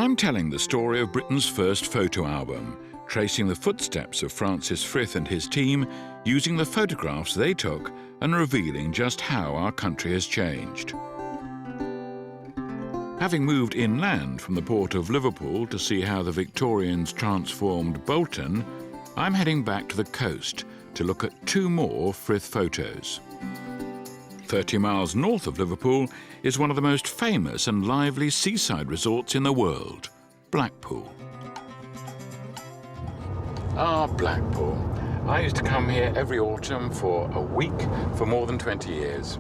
I'm telling the story of Britain's first photo album, tracing the footsteps of Francis Frith and his team, using the photographs they took and revealing just how our country has changed. Having moved inland from the port of Liverpool to see how the Victorians transformed Bolton, I'm heading back to the coast to look at two more Frith photos. 30 miles north of Liverpool is one of the most famous and lively seaside resorts in the world, Blackpool. Ah, Blackpool. I used to come here every autumn for a week for more than 20 years.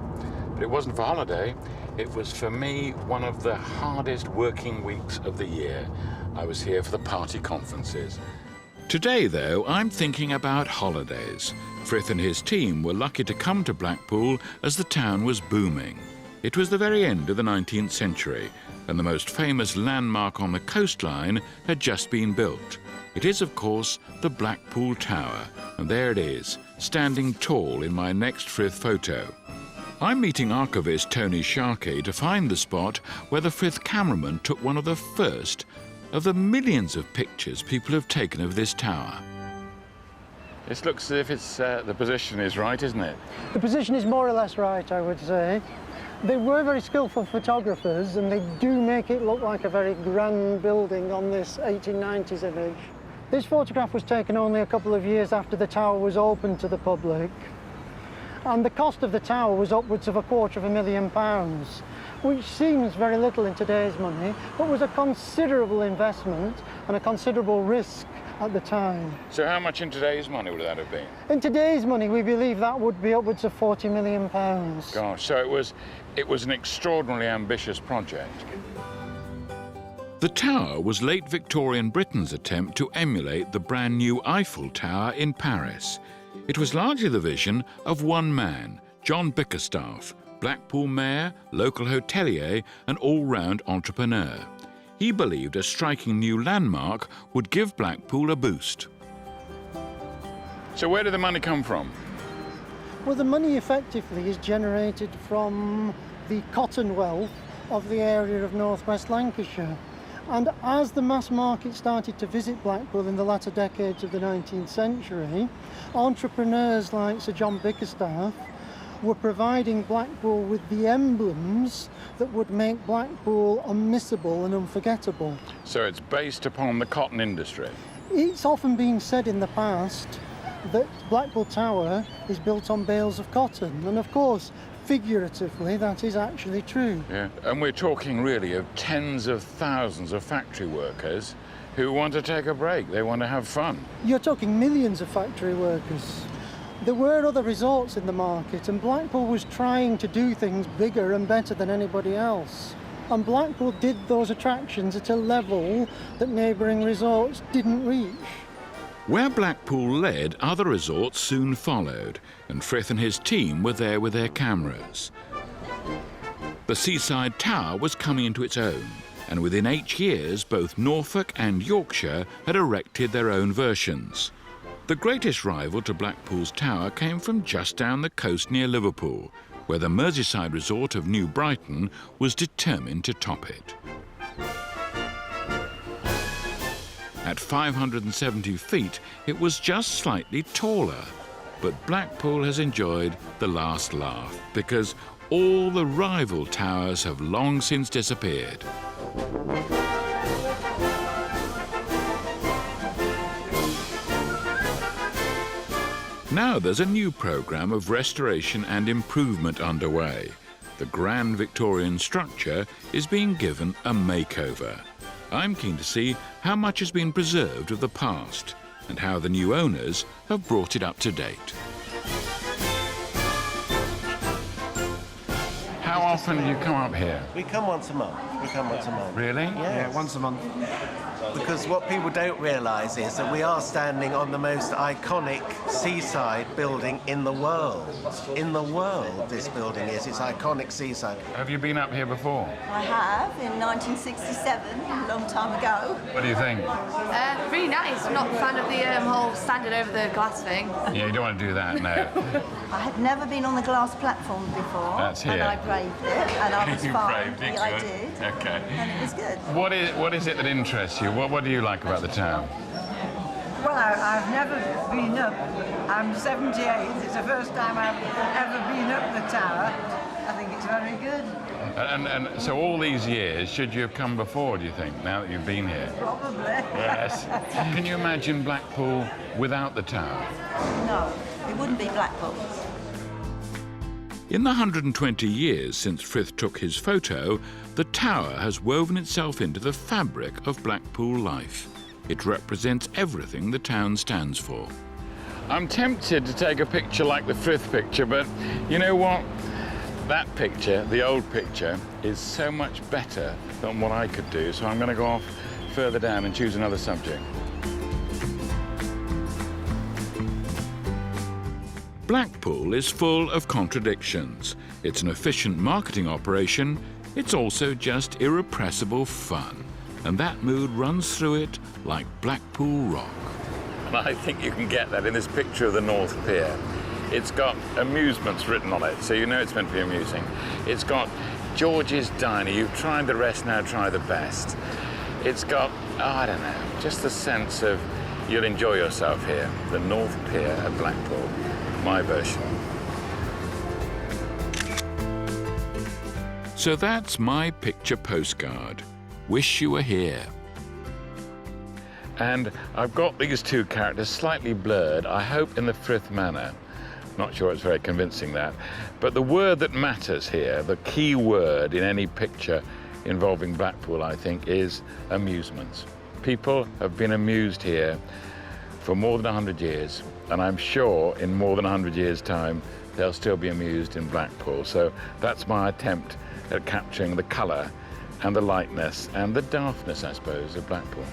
But it wasn't for holiday. It was, for me, one of the hardest working weeks of the year. I was here for the party conferences. Today, though, I'm thinking about holidays. Frith and his team were lucky to come to Blackpool as the town was booming. It was the very end of the 19th century, and the most famous landmark on the coastline had just been built. It is, of course, the Blackpool Tower, and there it is, standing tall in my next Frith photo. I'm meeting archivist Tony Sharkey to find the spot where the Frith cameraman took one of the first of the millions of pictures people have taken of this tower. This looks as if it's, the position is right, isn't it? The position is more or less right, I would say. They were very skillful photographers, and they do make it look like a very grand building on this 1890s image. This photograph was taken only a couple of years after the tower was opened to the public, and the cost of the tower was upwards of £250,000, which seems very little in today's money, but was a considerable investment and a considerable risk at the time. So how much in today's money would that have been? In today's money, we believe that would be upwards of £40 million. Gosh, so it was an extraordinarily ambitious project. The tower was late Victorian Britain's attempt to emulate the brand new Eiffel Tower in Paris. It was largely the vision of one man, John Bickerstaff, Blackpool mayor, local hotelier and all-round entrepreneur. He believed a striking new landmark would give Blackpool a boost. So where did the money come from? Well, the money effectively is generated from the cotton wealth of the area of northwest Lancashire. And as the mass market started to visit Blackpool in the latter decades of the 19th century, entrepreneurs like Sir John Bickerstaff were providing Blackpool with the emblems that would make Blackpool unmissable and unforgettable. So it's based upon the cotton industry? It's often been said in the past that Blackpool Tower is built on bales of cotton, and of course, figuratively, that is actually true. Yeah, and we're talking really of tens of thousands of factory workers who want to take a break. They want to have fun. You're talking millions of factory workers. There were other resorts in the market, and Blackpool was trying to do things bigger and better than anybody else. And Blackpool did those attractions at a level that neighbouring resorts didn't reach. Where Blackpool led, other resorts soon followed, and Frith and his team were there with their cameras. The seaside tower was coming into its own, and within 8 years, both Norfolk and Yorkshire had erected their own versions. The greatest rival to Blackpool's tower came from just down the coast near Liverpool, where the Merseyside resort of New Brighton was determined to top it. At 570 feet, it was just slightly taller. But Blackpool has enjoyed the last laugh because all the rival towers have long since disappeared. Now there's a new programme of restoration and improvement underway. The grand Victorian structure is being given a makeover. I'm keen to see how much has been preserved of the past and how the new owners have brought it up to date. How often do you come up here? We come once a month. Really? Yes. Yeah, once a month. Because what people don't realise is that we are standing on the most iconic seaside building in the world. In the world, this building is. It's iconic seaside. Have you been up here before? I have, in 1967, a long time ago. What do you think? Really nice. I'm not a fan of the whole standing over the glass thing. Yeah, you don't want to do that, no. I had never been on the glass platform before. That's here. And I braved it, and I was You fine. braved it, Yeah, I good. did. Okay. and it was good. What is it that interests you? What do you like about the town? Well, I've never been up. I'm 78. It's the first time I've ever been up the tower. I think it's very good. And so all these years, should you have come before, do you think, now that you've been here? Probably. Yes. Can you imagine Blackpool without the tower? No, it wouldn't be Blackpool. In the 120 years since Frith took his photo, the tower has woven itself into the fabric of Blackpool life. It represents everything the town stands for. I'm tempted to take a picture like the Frith picture, but you know what? That picture, the old picture, is so much better than what I could do, so I'm going to go off further down and choose another subject. Blackpool is full of contradictions. It's an efficient marketing operation. It's also just irrepressible fun. And that mood runs through it like Blackpool rock. And I think you can get that in this picture of the North Pier. It's got amusements written on it, so you know it's meant to be amusing. It's got George's Diner. You've tried the rest, now try the best. It's got, oh, I don't know, just the sense of you'll enjoy yourself here. The North Pier at Blackpool. My version. So that's my picture postcard. Wish you were here. And I've got these two characters slightly blurred, I hope in the Frith manner. Not sure it's very convincing, that. But the word that matters here, the key word in any picture involving Blackpool, I think, is amusements. People have been amused here for more than 100 years, and I'm sure in more than 100 years' time, they'll still be amused in Blackpool. So that's my attempt at capturing the colour and the lightness and the daftness, I suppose, of Blackpool.